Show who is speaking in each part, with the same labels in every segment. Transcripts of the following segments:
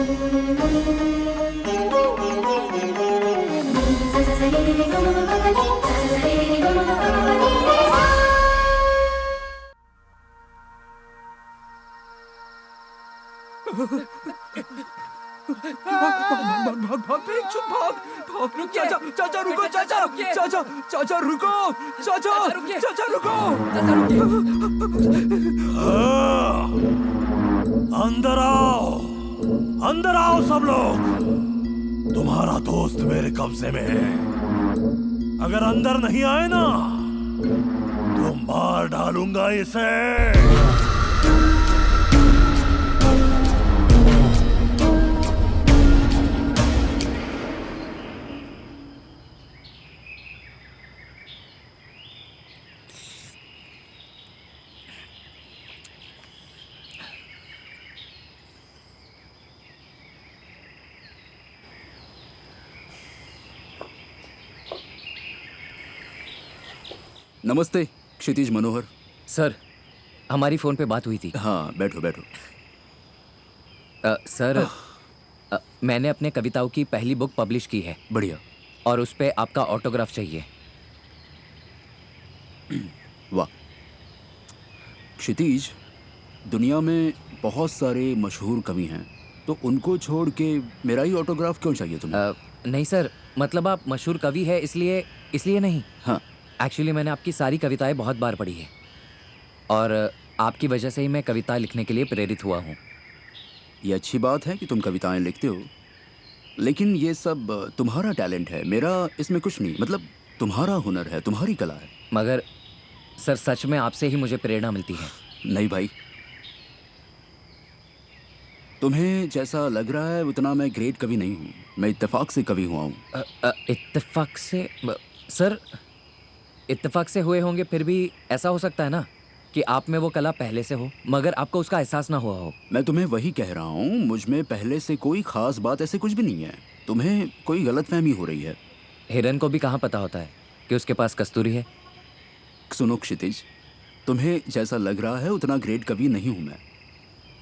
Speaker 1: भाग भाग भाग चुप भाग भाग चाचा चाचा रुको चाचा चाचा चाचा रुको चाचा चाचा रुको
Speaker 2: अंदर आओ सब लोग। तुम्हारा दोस्त मेरे कब्जे में है। अगर अंदर नहीं आए ना तो मार डालूंगा इसे।
Speaker 3: नमस्ते क्षितिज मनोहर।
Speaker 4: सर, हमारी फ़ोन पे बात हुई थी।
Speaker 3: हाँ, बैठो बैठो।
Speaker 4: सर, मैंने अपने कविताओं की पहली बुक पब्लिश की है।
Speaker 3: बढ़िया।
Speaker 4: और उस पे आपका ऑटोग्राफ चाहिए।
Speaker 3: वाह। क्षितिज, दुनिया में बहुत सारे मशहूर कवि हैं, तो उनको छोड़ के मेरा ही ऑटोग्राफ क्यों चाहिए तुम्हें?
Speaker 4: नहीं सर, मतलब आप मशहूर कवि है इसलिए नहीं।
Speaker 3: हाँ।
Speaker 4: एक्चुअली मैंने आपकी सारी कविताएं बहुत बार पढ़ी है और आपकी वजह से ही मैं कविता लिखने के लिए प्रेरित हुआ हूँ।
Speaker 3: ये अच्छी बात है कि तुम कविताएं लिखते हो, लेकिन ये सब तुम्हारा टैलेंट है, मेरा इसमें कुछ नहीं। मतलब तुम्हारा हुनर है, तुम्हारी कला है।
Speaker 4: मगर सर, सच में आपसे ही मुझे प्रेरणा मिलती है।
Speaker 3: नहीं भाई, तुम्हें जैसा लग रहा है उतना मैं ग्रेट कवि नहीं हूँ। मैं इत्तेफाक से कवि हुआ हूँ।
Speaker 4: इत्तेफाक से? सर, इत्तेफाक से हुए होंगे, फिर भी ऐसा हो सकता है ना कि आप में वो कला पहले से हो मगर आपको उसका एहसास ना हुआ हो।
Speaker 3: मैं तुम्हें वही कह रहा हूँ, मुझ में पहले से कोई खास बात ऐसे कुछ भी नहीं है। तुम्हें कोई गलतफहमी हो रही है।
Speaker 4: हिरन को भी कहाँ पता होता है कि उसके पास कस्तूरी है।
Speaker 3: सुनो क्षितिज, तुम्हें जैसा लग रहा है उतना ग्रेट कवि नहीं हूँ मैं।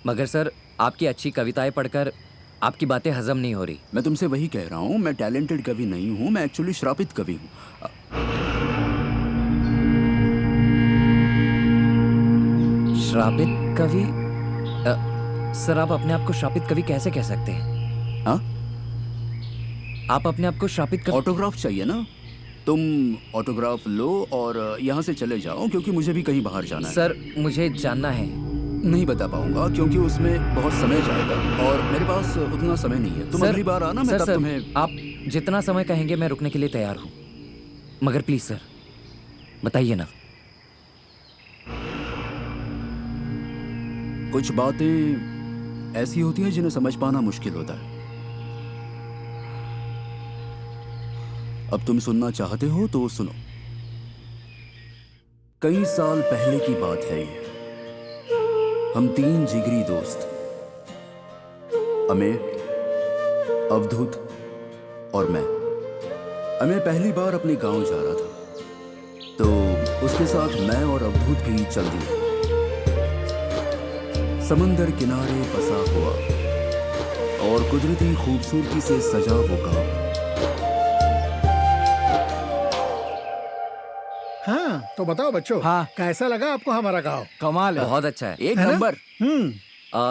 Speaker 4: मगर सर, आपकी अच्छी कविताएं पढ़कर आपकी बातें हजम नहीं हो रही।
Speaker 3: मैं तुमसे वही कह रहा हूँ, मैं टैलेंटेड कवि नहीं हूँ, मैं एक्चुअली श्रापित कवि हूँ।
Speaker 4: श्रापित कवि? सर, आप अपने आप को श्रापित कवि कैसे कह सकते हैं?
Speaker 3: हाँ?
Speaker 4: आप अपने आप को श्रापित कवि?
Speaker 3: ऑटोग्राफ चाहिए ना? तुम ऑटोग्राफ लो और यहाँ से चले जाओ, क्योंकि मुझे भी कहीं बाहर जाना है।
Speaker 4: सर, मुझे जानना है।
Speaker 3: नहीं बता पाऊंगा क्योंकि उसमें बहुत समय जाएगा और मेरे पास उतना समय नहीं है। तुम अगली बार आना, मैं तब तुम्हें।
Speaker 4: आप जितना समय कहेंगे मैं रुकने के लिए तैयार हूँ, मगर प्लीज सर बताइए ना।
Speaker 3: कुछ बातें ऐसी होती हैं जिन्हें समझ पाना मुश्किल होता है। अब तुम सुनना चाहते हो तो सुनो। कई साल पहले की बात है ये। हम 3 जिगरी दोस्त, अमेय, अवधूत और मैं। अमेय पहली बार अपने गांव जा रहा था, तो उसके साथ मैं और अवधूत भी चल दिए। समंदर किनारे बसा हुआ और कुदरती खूबसूरती से सजा वो गांव।
Speaker 5: हाँ, तो बताओ बच्चों। हाँ, कैसा लगा आपको हमारा गांव?
Speaker 4: कमाल है, बहुत अच्छा है, एक नंबर।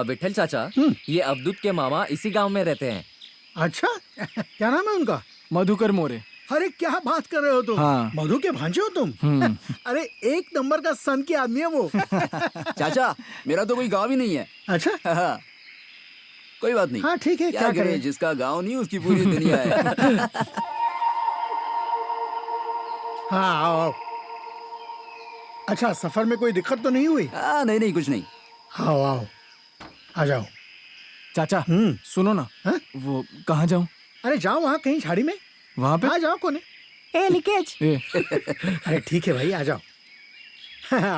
Speaker 4: विठल चाचा, ये अवधूत के मामा इसी गांव में रहते हैं।
Speaker 5: अच्छा, क्या नाम है उनका?
Speaker 6: मधुकर मोरे।
Speaker 5: अरे क्या बात कर रहे हो तुम?
Speaker 6: हाँ।
Speaker 5: मधु के भांजे हो तुम? अरे एक नंबर का सन की आदमी है वो।
Speaker 3: चाचा, मेरा तो कोई गांव ही नहीं है।
Speaker 5: अच्छा।
Speaker 3: हाँ, कोई बात नहीं।
Speaker 5: हाँ ठीक है,
Speaker 3: क्या करें, जिसका गांव नहीं उसकी पूरी दुनिया है।
Speaker 5: हाँ आओ। अच्छा, सफर में कोई दिक्कत तो नहीं हुई?
Speaker 3: नहीं, कुछ नहीं।
Speaker 5: आओ आओ, आ जाओ।
Speaker 6: चाचा सुनो ना।
Speaker 5: हा?
Speaker 6: वो कहाँ जाऊँ?
Speaker 5: अरे जाओ वहाँ कहीं झाड़ी में,
Speaker 6: वहाँ पे।
Speaker 5: आ जाओ कोने।
Speaker 6: लीकेज।
Speaker 5: अरे ठीक है भाई, आ जाओ।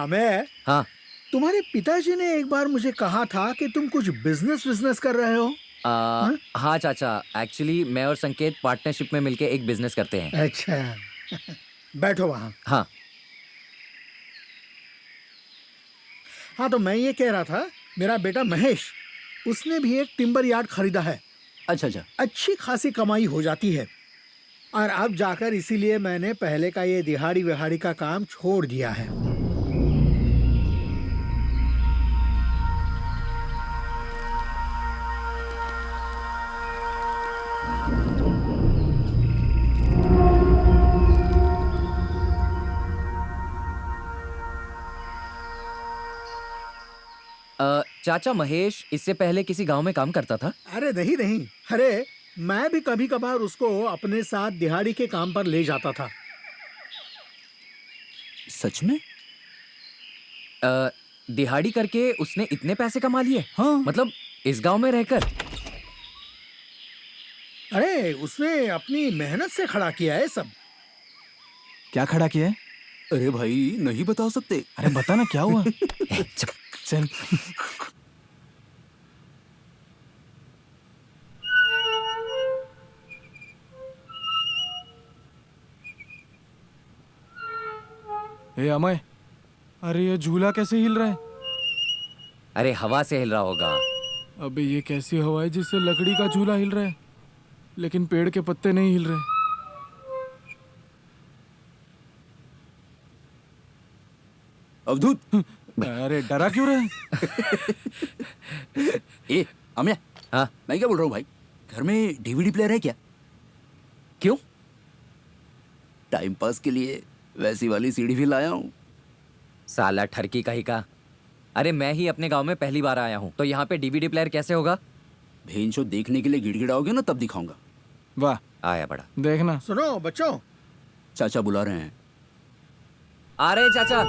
Speaker 5: मैं
Speaker 4: हाँ,
Speaker 5: तुम्हारे पिताजी ने एक बार मुझे कहा था कि तुम कुछ बिजनेस कर रहे हो।
Speaker 4: हाँ चाचा, एक्चुअली मैं और संकेत पार्टनरशिप में मिलके एक बिजनेस करते हैं।
Speaker 5: अच्छा, बैठो वहाँ।
Speaker 4: हाँ
Speaker 5: हाँ, तो मैं ये कह रहा था, मेरा बेटा महेश उसने भी एक टिम्बर यार्ड खरीदा है।
Speaker 3: अच्छा अच्छा।
Speaker 5: अच्छी खासी कमाई हो जाती है। और अब जाकर इसीलिए मैंने पहले का ये दिहाड़ी विहाड़ी का काम छोड़ दिया है।
Speaker 4: चाचा महेश इससे पहले किसी गांव में काम करता था?
Speaker 5: अरे नहीं नहीं, अरे मैं भी कभी कभार उसको अपने साथ दिहाड़ी के काम पर ले जाता था।
Speaker 3: सच में?
Speaker 4: दिहाड़ी करके उसने इतने पैसे कमा लिए?
Speaker 6: हाँ।
Speaker 4: मतलब इस गांव में रहकर?
Speaker 5: अरे उसने अपनी मेहनत से खड़ा किया है सब।
Speaker 6: क्या खड़ा किया है?
Speaker 3: अरे भाई नहीं बता सकते।
Speaker 6: अरे बता ना क्या हुआ।
Speaker 4: चुप।
Speaker 6: चल। ए अमय, अरे ये झूला कैसे हिल रहा है?
Speaker 4: अरे हवा से हिल रहा होगा।
Speaker 6: अबे ये कैसी हवा है जिससे लकड़ी का झूला हिल रहा है, लेकिन पेड़ के पत्ते नहीं हिल रहे।
Speaker 3: अवधूत।
Speaker 6: अरे डरा क्यों रहे?
Speaker 3: ए अम्या,
Speaker 4: हाँ
Speaker 3: मैं क्या बोल रहा हूँ भाई, घर में डीवीडी प्लेयर है क्या?
Speaker 4: क्यों?
Speaker 3: टाइम पास के लिए वैसी वाली सीडी भी लाया हूँ।
Speaker 4: साला ठरकी का ही का। अरे मैं ही अपने गांव में पहली बार आया हूँ, तो यहाँ पे डीवीडी प्लेयर कैसे होगा?
Speaker 3: भेन शो देखने के लिए गिड़गिड़ाओगे ना तब दिखाऊंगा।
Speaker 6: वाह,
Speaker 4: आया बड़ा।
Speaker 6: देखना।
Speaker 5: सुनो बच्चों,
Speaker 3: चाचा बुला रहे हैं।
Speaker 4: आ रहे चाचा।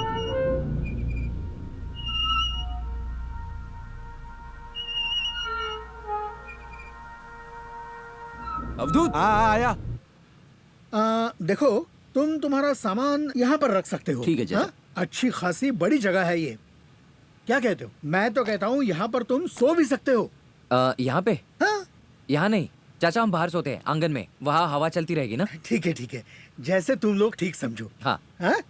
Speaker 3: अवधूत।
Speaker 6: आया।
Speaker 5: देखो तुम्हारा सामान यहाँ पर रख सकते हो।
Speaker 3: ठीक है,
Speaker 5: हाँ? अच्छी खासी बड़ी जगह है ये। क्या कहते हो? मैं तो कहता हूँ यहाँ पर तुम सो भी सकते हो।
Speaker 4: यहाँ पे?
Speaker 5: हाँ?
Speaker 4: यहाँ नहीं चाचा, हम बाहर सोते हैं आंगन में, वहाँ हवा चलती रहेगी ना।
Speaker 5: ठीक है ठीक है, जैसे तुम लोग ठीक समझो।
Speaker 4: हाँ।
Speaker 5: हाँ?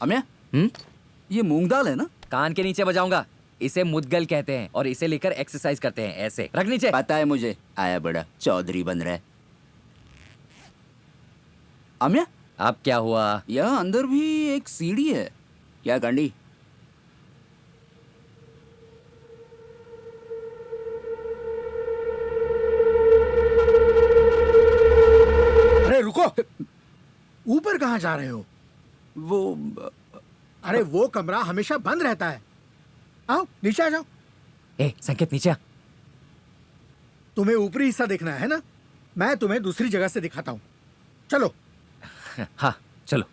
Speaker 3: अम्या,
Speaker 4: हम्म?
Speaker 3: ये मूंग दाल है ना?
Speaker 4: कान के नीचे बजाऊंगा। इसे मुदगल कहते हैं और इसे लेकर एक्सरसाइज करते हैं। ऐसे रख नीचे।
Speaker 3: पता है मुझे, आया बड़ा चौधरी बन रहा है। अम्या,
Speaker 4: अब क्या हुआ?
Speaker 3: यहाँ अंदर भी एक सीढ़ी है क्या कांडी?
Speaker 5: अरे रुको, ऊपर कहाँ जा रहे हो?
Speaker 3: वो
Speaker 5: अरे वो कमरा हमेशा बंद रहता है। आओ नीचे आ जाओ।
Speaker 4: ए संकेत नीचे आ।
Speaker 5: तुम्हें ऊपरी हिस्सा देखना है ना? मैं तुम्हें दूसरी जगह से दिखाता हूँ। चलो।
Speaker 4: हाँ चलो।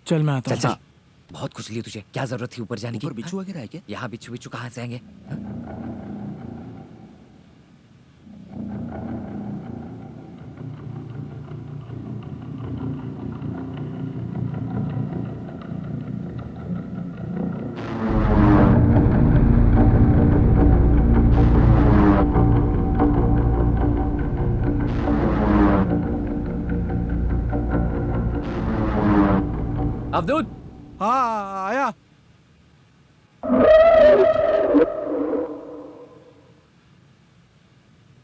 Speaker 6: चल मैं आता
Speaker 4: चल
Speaker 6: हूँ।
Speaker 4: चल। बहुत कुछ ली तुझे, क्या जरूरत थी ऊपर जाने की?
Speaker 3: ऊपर बिच्छू वगैरह है क्या?
Speaker 4: यहाँ बिच्छू बिच्छू कहाँ से आएंगे? अवधूत।
Speaker 6: हाँ आया।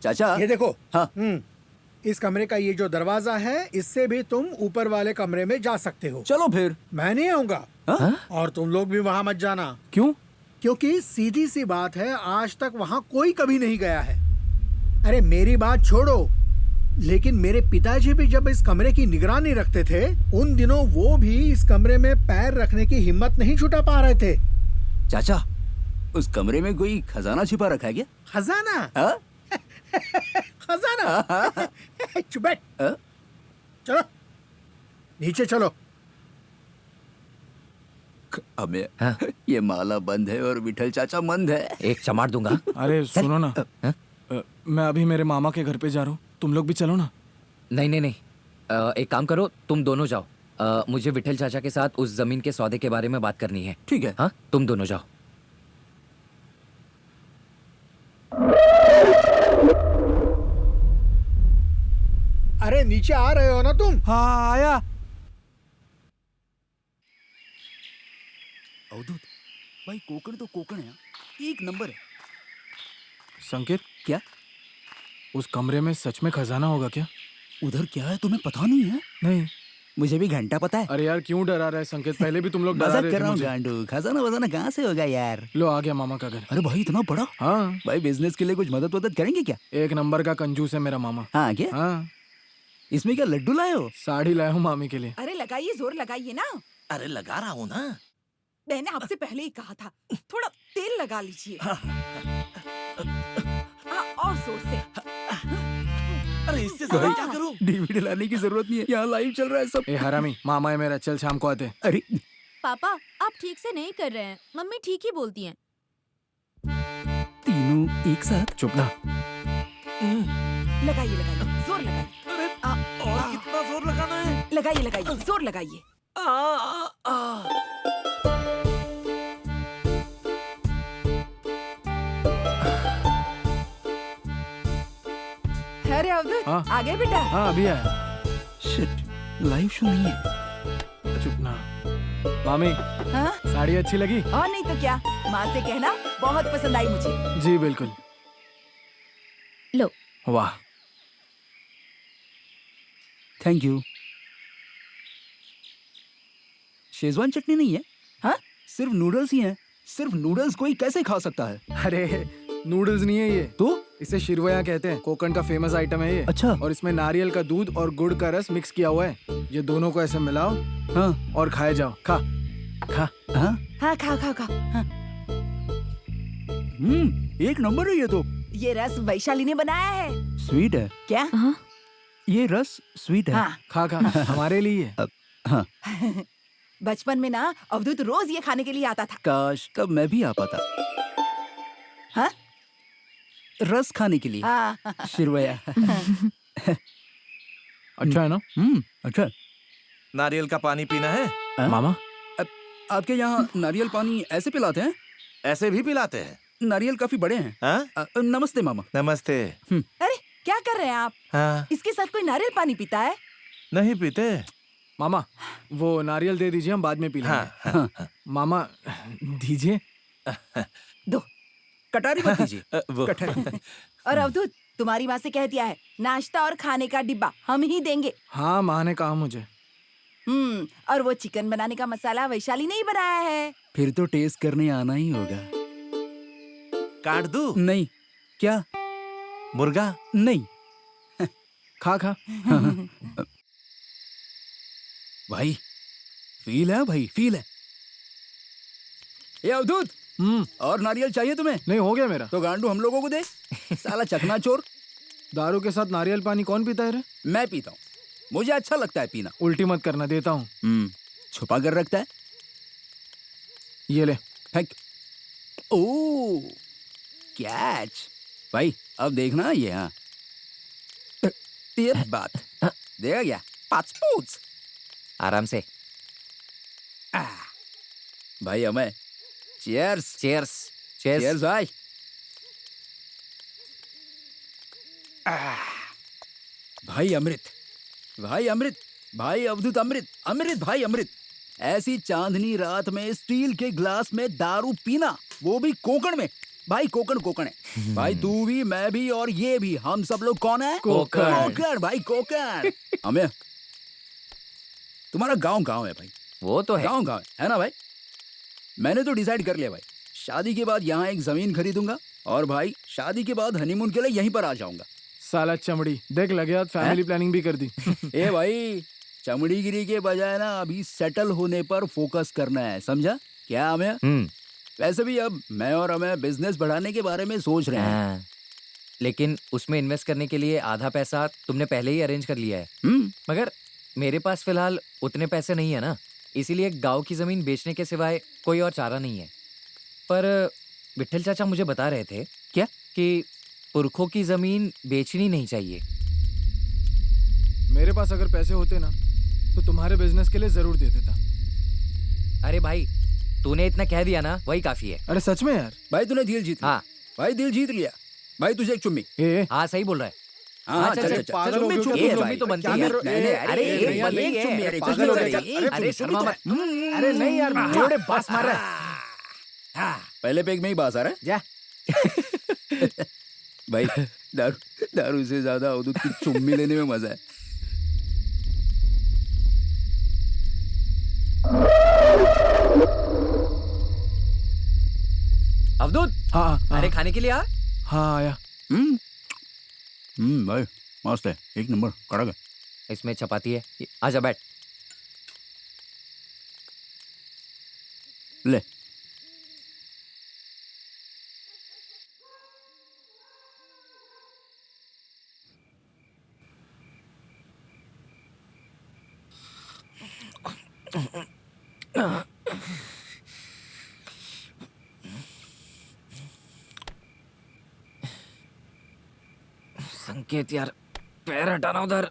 Speaker 3: चाचा।
Speaker 5: ये देखो।
Speaker 3: हाँ।
Speaker 5: इस कमरे का ये जो दरवाजा है, इससे भी तुम ऊपर वाले कमरे में जा सकते हो।
Speaker 3: चलो फिर।
Speaker 5: मैं नहीं आऊंगा।
Speaker 3: हाँ?
Speaker 5: और तुम लोग भी वहां मत जाना।
Speaker 6: क्यों?
Speaker 5: क्योंकि सीधी सी बात है, आज तक वहां कोई कभी नहीं गया है। अरे मेरी बात छोड़ो, लेकिन मेरे पिताजी भी जब इस कमरे की निगरानी रखते थे, उन दिनों वो भी इस कमरे में पैर रखने की हिम्मत नहीं जुटा पा रहे थे।
Speaker 3: चाचा, उस कमरे में कोई खजाना छिपा रखा है क्या?
Speaker 5: खजाना?
Speaker 3: हाँ?
Speaker 5: खजाना? चुप बैठ।
Speaker 3: हाँ?
Speaker 5: चलो नीचे चलो।
Speaker 3: अबे,
Speaker 4: हाँ?
Speaker 3: ये माला बंद है और विठल चाचा मंद है।
Speaker 4: एक चमाट दूंगा।
Speaker 6: अरे सुनो ना,
Speaker 4: हाँ?
Speaker 6: मैं अभी मेरे मामा के घर पे जा रहा हूँ, तुम लोग भी चलो ना।
Speaker 4: नहीं नहीं नहीं, एक काम करो, तुम दोनों जाओ। मुझे विठल चाचा के साथ उस जमीन के सौदे के बारे में बात करनी है।
Speaker 3: ठीक है।
Speaker 4: हाँ तुम दोनों जाओ।
Speaker 5: अरे नीचे आ रहे हो ना तुम?
Speaker 6: हाँ आया।
Speaker 3: अवधूत भाई, कोकण तो कोकण है, एक नंबर है।
Speaker 6: संकेत,
Speaker 3: क्या?
Speaker 6: उस कमरे में सच में खजाना होगा क्या?
Speaker 3: उधर क्या है तुम्हें पता नहीं है?
Speaker 6: नहीं।
Speaker 3: मुझे भी घंटा पता है।
Speaker 6: अरे यार क्यों डरा रहा है संकेत? पहले भी तुम लोग डरा
Speaker 3: मजाक
Speaker 6: रहे
Speaker 3: कर
Speaker 6: थे
Speaker 3: रहा हूँ
Speaker 6: मुझे।
Speaker 3: गांडू, खजाना वजाना कहाँ से होगा यार।
Speaker 6: लो आ गया मामा का घर।
Speaker 3: अरे भाई इतना बड़ा।
Speaker 6: हाँ,
Speaker 3: भाई बिजनेस के लिए कुछ मदद वदद करेंगे क्या?
Speaker 6: एक नंबर का कंजूस है मेरा मामा।
Speaker 3: हाँ क्या?
Speaker 6: हाँ,
Speaker 3: इसमें क्या लड्डू लाए हो?
Speaker 6: साड़ी लाया हूँ मामी के लिए।
Speaker 7: अरे लगाइए, जोर लगाइए ना।
Speaker 2: अरे लगा रहा हूँ ना।
Speaker 7: मैंने आपसे पहले ही कहा था, थोड़ा तेल लगा लीजिए। हाँ, और जोर से।
Speaker 2: अरे इससे ज्यादा क्या करूं?
Speaker 3: डीवीडी लाने की जरूरत नहीं है, यहाँ लाइव चल रहा है सब।
Speaker 6: ए हरामी, मामा है मेरा, चल शाम को आते।
Speaker 3: अरे
Speaker 8: पापा आप ठीक से नहीं कर रहे हैं, मम्मी ठीक ही बोलती हैं।
Speaker 3: तीनों एक साथ।
Speaker 6: चुप ना।
Speaker 7: लगाइए लगाइए, जोर लगाइए।
Speaker 2: अरे और कितना जोर लगाना है?
Speaker 7: लगाइए लगाइए, जोर लगाइए। अरे अवधूत,
Speaker 6: हाँ?
Speaker 7: आ गए बेटा।
Speaker 6: हाँ अभी आया।
Speaker 3: शिट, लाइव शो नहीं है।
Speaker 6: चुप ना। मामी,
Speaker 7: हाँ?
Speaker 6: साड़ी अच्छी लगी?
Speaker 7: और नहीं तो क्या, माँ से कहना बहुत पसंद आई मुझे।
Speaker 6: जी बिल्कुल।
Speaker 8: लो।
Speaker 6: वाह।
Speaker 3: Thank you. शेजवान चटनी नहीं है?
Speaker 7: हाँ?
Speaker 3: सिर्फ नूडल्स ही हैं। सिर्फ नूडल्स कोई कैसे खा सकता है?
Speaker 6: अरे नूडल्स नहीं है ये,
Speaker 3: तो
Speaker 6: इसे शिरवया कहते हैं। कोकण का फेमस आइटम है ये।
Speaker 3: अच्छा।
Speaker 6: और इसमें नारियल का दूध और गुड़ का रस मिक्स किया हुआ है। ये दोनों को ऐसे मिलाओ,
Speaker 3: हाँ
Speaker 6: और खाए जाओ। खा खा।
Speaker 3: हाँ।
Speaker 7: हाँ खाओ खाओ खाओ। हाँ।
Speaker 3: एक नंबर है ये तो।
Speaker 7: ये रस वैशाली ने बनाया है।
Speaker 3: स्वीट है
Speaker 7: क्या?
Speaker 3: ये रस, स्वीट है।
Speaker 7: हाँ।
Speaker 6: खा खा, हमारे लिए।
Speaker 3: हाँ।
Speaker 7: बचपन में ना अवधूत रोज ये खाने के लिए आता था।
Speaker 3: काश कब मैं भी आ पाता।
Speaker 7: हाँ?
Speaker 3: रस खाने के लिए।
Speaker 7: हाँ।
Speaker 3: शिरवया।
Speaker 6: अच्छा है ना?
Speaker 3: अच्छा।
Speaker 2: नारियल का पानी पीना है?
Speaker 3: हाँ?
Speaker 6: मामा,
Speaker 3: आपके यहाँ नारियल पानी ऐसे पिलाते हैं?
Speaker 2: ऐसे भी पिलाते हैं।
Speaker 3: नारियल काफी बड़े हैं।
Speaker 2: हाँ?
Speaker 3: नमस्ते मामा।
Speaker 2: नमस्ते।
Speaker 7: अरे क्या कर रहे हैं आप?
Speaker 2: हाँ?
Speaker 7: इसके साथ कोई नारियल पानी पीता है?
Speaker 2: नहीं पीते।
Speaker 6: मामा वो नारियल दे दीजिए, हम बाद में पी लेंगे।
Speaker 2: हाँ, हाँ।
Speaker 6: मामा दीजिए।
Speaker 7: दो।
Speaker 3: कटारी मत दीजिए।
Speaker 2: वो
Speaker 3: कटारी।
Speaker 7: और अवधूत, तुम्हारी माँ से कह दिया है, नाश्ता और खाने का डिब्बा हम ही देंगे।
Speaker 6: हाँ माँ ने कहा मुझे।
Speaker 7: और वो चिकन बनाने का मसाला वैशाली ने ही बनाया है।
Speaker 3: फिर तो टेस्ट करने आना ही होगा।
Speaker 2: काट दूं?
Speaker 3: नहीं। क्या?
Speaker 2: मुर्गा?
Speaker 3: नहीं।
Speaker 6: खा खा।
Speaker 3: भाई फील है, भाई फील है। ये अवधूत, और नारियल चाहिए तुम्हें?
Speaker 6: नहीं हो गया मेरा।
Speaker 3: तो गांडू हम लोगों को दे। साला चकना चोर।
Speaker 6: दारू के साथ नारियल पानी कौन पीता है रे?
Speaker 3: मैं पीता हूँ, मुझे अच्छा लगता है पीना।
Speaker 6: उल्टी मत करना, देता हूँ।
Speaker 3: छुपा कर रखता है।
Speaker 6: ये ले।
Speaker 3: फेंक। ओ कैच। भाई अब देखना ये। हाँ ये बात देगा क्या? 5 पूछ।
Speaker 4: आराम से।
Speaker 3: भाई हमें चीयर्स।
Speaker 4: चेयर्स।
Speaker 3: चीयर्स भाई। भाई अमृत, भाई अमृत, भाई अवधूत अमृत, अमृत भाई अमृत। ऐसी चांदनी रात में स्टील के ग्लास में दारू पीना, वो भी कोकण में। भाई कोकण कोकण है भाई। तू भी, मैं भी, और ये भी, हम सब लोग कौन है?
Speaker 6: कोकण।
Speaker 3: कोकण भाई, कोकण। हमें तुम्हारा गांव है भाई।
Speaker 4: वो तो है।
Speaker 3: गांव है ना भाई। मैंने तो डिसाइड कर लिया भाई, शादी के बाद यहाँ एक जमीन खरीदूंगा, और भाई शादी के बाद हनीमून के लिए यहीं पर आ जाऊंगा।
Speaker 6: साला चमड़ी देख, लगे हाथ फैमिली प्लानिंग भी कर दी।
Speaker 3: ए भाई, चमड़ीगिरी के बजाय ना अभी सेटल होने पर फोकस करना है, समझा क्या? हमें वैसे भी अब मैं और हमें बिजनेस बढ़ाने के बारे में सोच रहे हैं।
Speaker 4: हाँ। लेकिन उसमें इन्वेस्ट करने के लिए आधा पैसा तुमने पहले ही अरेंज कर लिया है। मगर मेरे पास फिलहाल उतने पैसे नहीं है ना, इसीलिए गांव की जमीन बेचने के सिवाय कोई और चारा नहीं है। पर विट्ठल चाचा मुझे बता रहे थे
Speaker 3: क्या?
Speaker 4: कि पुरखों की जमीन बेचनी नहीं चाहिए।
Speaker 6: मेरे पास अगर पैसे होते ना तो तुम्हारे बिजनेस के लिए जरूर दे देता।
Speaker 4: अरे भाई, तूने इतना कह दिया ना, वही काफी है।
Speaker 6: अरे सच में यार।
Speaker 3: भाई तूने दिल जीत लिया।
Speaker 4: हाँ
Speaker 3: भाई दिल जीत लिया। भाई तुझे एक चुम्मी।
Speaker 4: हाँ सही बोल रहा है।
Speaker 3: हाँ
Speaker 4: चल, चल,
Speaker 6: पागल हो गए हो क्या?
Speaker 4: एक चुम्मी तो बनती है यार।
Speaker 3: अरे
Speaker 4: एक चुम्मी,
Speaker 3: एक चुम्मी।
Speaker 4: अरे नहीं यार, थोड़े बास मार रहा है। हाँ
Speaker 3: पहले पेग में ही बास आ रहा है
Speaker 4: जा
Speaker 3: भाई। दारू से ज्यादा अवधूत की चुम्मी लेने में मजा है।
Speaker 4: अवधूत,
Speaker 6: हाँ
Speaker 4: अरे खाने के लिए आ।
Speaker 6: हाँ आया।
Speaker 3: भाई मस्त है, एक नंबर कड़क है।
Speaker 4: इसमें चपाती है, आजा बैठ।
Speaker 3: ले
Speaker 4: संकेत यार, पैर हटाना उधर,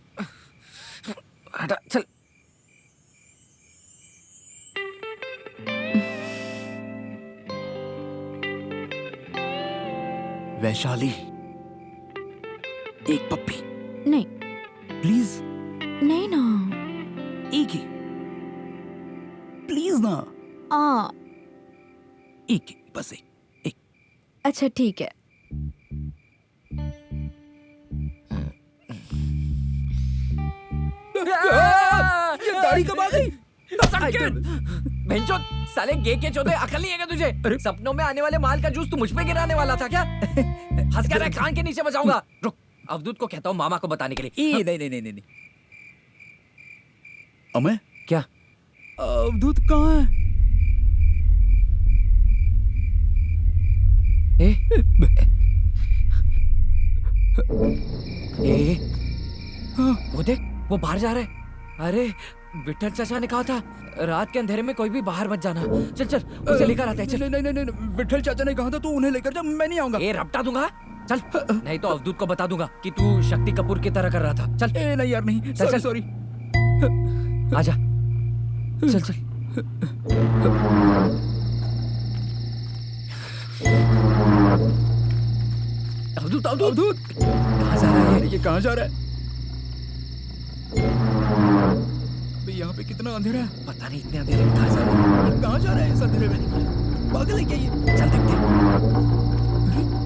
Speaker 4: हटा चल।
Speaker 3: वैशाली, एक पप्पी
Speaker 8: नहीं
Speaker 3: प्लीज,
Speaker 8: नहीं ना।
Speaker 3: एक ही प्लीज ना,
Speaker 8: आ
Speaker 3: एक ही बस एक।
Speaker 8: अच्छा ठीक है।
Speaker 3: ये दाढ़ी कब आ गई?
Speaker 4: बेंचो साले गे के चौथे, अकल नहीं है क्या तुझे? सपनों में आने वाले माल का जूस तू मुझ पे गिराने वाला था क्या? हंस क्या रहा है? कान के नीचे बजाऊंगा। रुक, अवधूत को कहता हूँ मामा को बताने के लिए।
Speaker 3: नहीं। अमय,
Speaker 4: क्या?
Speaker 3: अवधूत कहाँ है?
Speaker 4: वो देख, वो बाहर जा रहा है। अरे विठल चाचा ने कहा था रात के अंधेरे में कोई भी बाहर मत जाना। चल चल उसे लेकर आते हैं। चल।
Speaker 3: नहीं, विठल चाचा ने कहा था तू उन्हें लेकर जा, मैं नहीं आऊंगा।
Speaker 4: ए रपटा दूंगा, चल। नहीं तो अवधूत को बता दूंगा कि तू शक्ति कपूर की तरह कर रहा था। चल।
Speaker 3: नहीं यार नहीं,
Speaker 4: चल।
Speaker 3: सॉरी।
Speaker 4: आजा, चल चल। अवधूत कहाँ जा रहा है?
Speaker 3: ये कहाँ जा रहा है? यहाँ पे कितना अंधेरा है।
Speaker 4: पता नहीं इतने अंधेरे में कहाँ जा रहा है।
Speaker 3: ये कहाँ जा रहा है इस अंधेरे में? पागल है क्या ये?
Speaker 4: चल देखते हैं।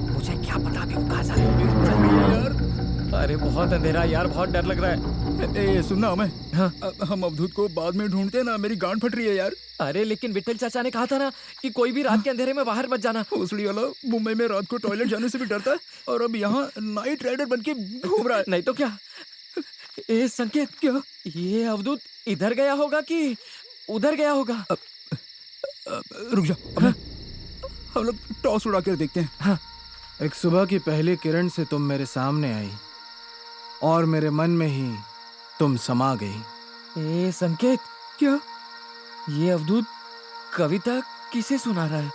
Speaker 4: मुझे क्या पता अभी वो कहाँ जा रहा है।
Speaker 3: चल भैया यार।
Speaker 4: अरे बहुत अंधेरा यार, बहुत डर लग रहा है।
Speaker 3: सुनना हमें,
Speaker 4: हाँ?
Speaker 3: हम अवधूत को बाद में ढूंढते हैं ना, मेरी गांड फट रही है यार।
Speaker 4: अरे लेकिन विठल चाचा ने कहा था ना कि कोई भी रात के अंधेरे में बाहर मत जाना।
Speaker 3: भोसड़ी वाला मुंबई में रात को टॉयलेट जाने से भी डरता है और अब यहाँ नाइट राइडर बन के घूम रहा है।
Speaker 4: नहीं तो क्या। ए संकेत, क्या ये अवधूत इधर गया होगा कि उधर गया होगा?
Speaker 3: रुक जा, हम लोग टॉस उड़ा कर देखते हैं।
Speaker 4: हाँ।
Speaker 6: एक सुबह की पहली किरण से तुम मेरे सामने आई और मेरे मन में ही तुम समा गई।
Speaker 4: ए संकेत,
Speaker 3: क्या
Speaker 4: ये अवधूत कविता किसे सुना रहा है?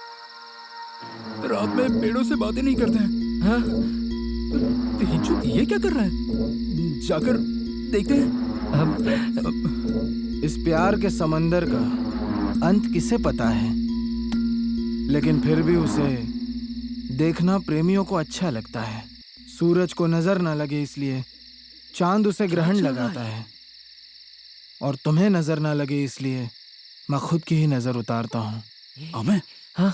Speaker 3: रात में पेड़ों से बातें नहीं करते हैं?
Speaker 4: हाँ?
Speaker 3: ये क्या कर रहा है? जाकर देखते हैं।
Speaker 6: इस प्यार के समंदर का अंत किसे पता है, लेकिन फिर भी उसे देखना प्रेमियों को अच्छा लगता है। सूरज को नजर ना लगे इसलिए चांद उसे ग्रहण लगाता है, और तुम्हें नजर ना लगे इसलिए मैं खुद की ही नजर उतारता हूँ।
Speaker 3: हमें
Speaker 4: हाँ?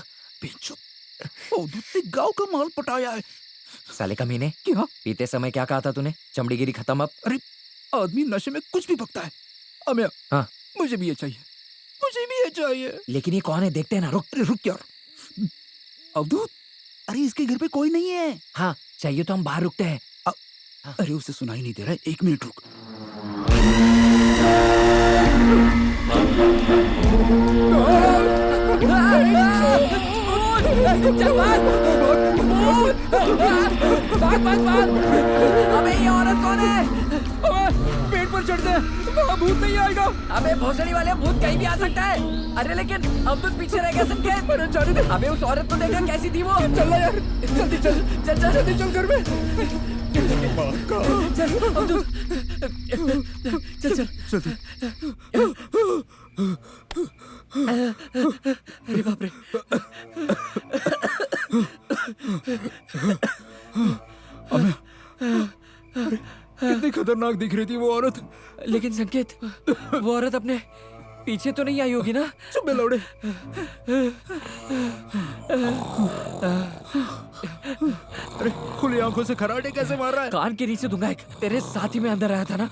Speaker 3: गांव का माल पटाया है।
Speaker 4: साले कमीने,
Speaker 3: क्या?
Speaker 4: पीते समय क्या कहा था तूने? चमड़ीगिरी खत्म अब।
Speaker 3: अरे आदमी नशे में कुछ भी बकता है। अमया,
Speaker 4: हाँ?
Speaker 3: मुझे भी ये चाहिए, मुझे भी ये चाहिए।
Speaker 4: लेकिन ये कौन है? देखते हैं ना। रुक।
Speaker 3: अरे रुक यार। अवधूत, अरे इसके घर पे कोई नहीं है।
Speaker 4: हाँ, चाहिए तो हम बाहर रुकते हैं।
Speaker 3: अरे उसे सुनाई नहीं दे रहा है, 1 मिनट रुक।
Speaker 4: अबे ये औरत कौन है?
Speaker 3: पेड़ पर चढ़ते हैं, वहाँ भूत नहीं आएगा।
Speaker 4: अबे भोसड़ी वाले, भूत कहीं भी आ सकता है। अरे लेकिन अवधूत पीछे रह गया संकेत।
Speaker 3: अरे जाने दे।
Speaker 4: अबे उस औरत को देखा कैसी थी वो?
Speaker 3: चल यार, जल्दी चल, जल्दी चल घर में।
Speaker 4: चल अवधूत, चल चल
Speaker 3: जल्दी।
Speaker 4: अरे बाप रे।
Speaker 3: कितनी खतरनाक दिख रही थी वो औरत।
Speaker 4: लेकिन संकेत, वो औरत अपने पीछे तो नहीं आई होगी ना?
Speaker 3: चुप बे लौड़े। अरे खुली आंखों से खराटे कैसे मार रहा है?
Speaker 4: कान के नीचे दूंगा एक। तेरे साथ ही में अंदर आया था ना?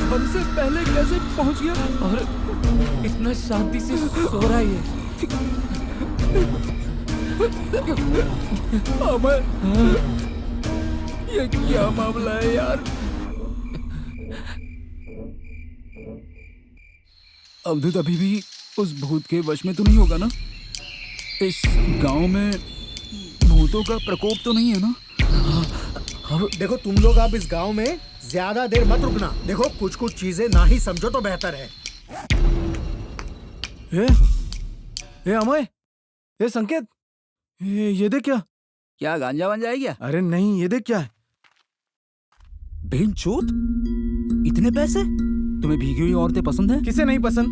Speaker 3: हमसे पहले कैसे पहुंच गया?
Speaker 4: और इतना शांति से सो रहा है ये।
Speaker 3: अमर, ये क्या मामला है यार? अवधूत अभी भी उस भूत के वश में तो नहीं होगा ना? इस गांव में भूतों का प्रकोप तो नहीं है ना?
Speaker 5: देखो तुम लोग अब इस गांव में ज्यादा देर मत रुकना। देखो कुछ कुछ चीजें ना ही समझो तो बेहतर है।
Speaker 6: ए अमय, ए संकेत, ये देख क्या?
Speaker 3: क्या गांजा वांजा है क्या?
Speaker 6: अरे नहीं, ये देख क्या है?
Speaker 3: बेंचोद, इतने पैसे? तुम्हें भीगी हुई औरतें पसंद है?
Speaker 6: किसे नहीं पसंद?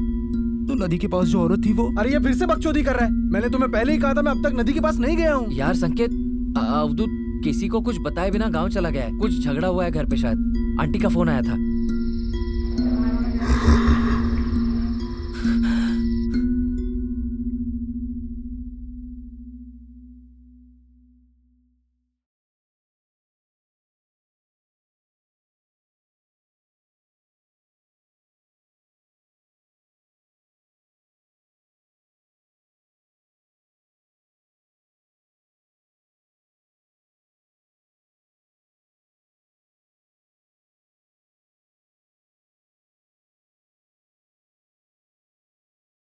Speaker 3: तो नदी के पास जो औरत थी वो।
Speaker 6: अरे ये फिर से बकचोदी कर रहा है। मैंने तुम्हें पहले ही कहा था मैं अब तक नदी के पास नहीं गया हूँ।
Speaker 4: यार संकेत, अवधूत किसी को कुछ बताए बिना गांव चला गया है। कुछ झगड़ा हुआ है घर पे शायद। आंटी का फोन आया था।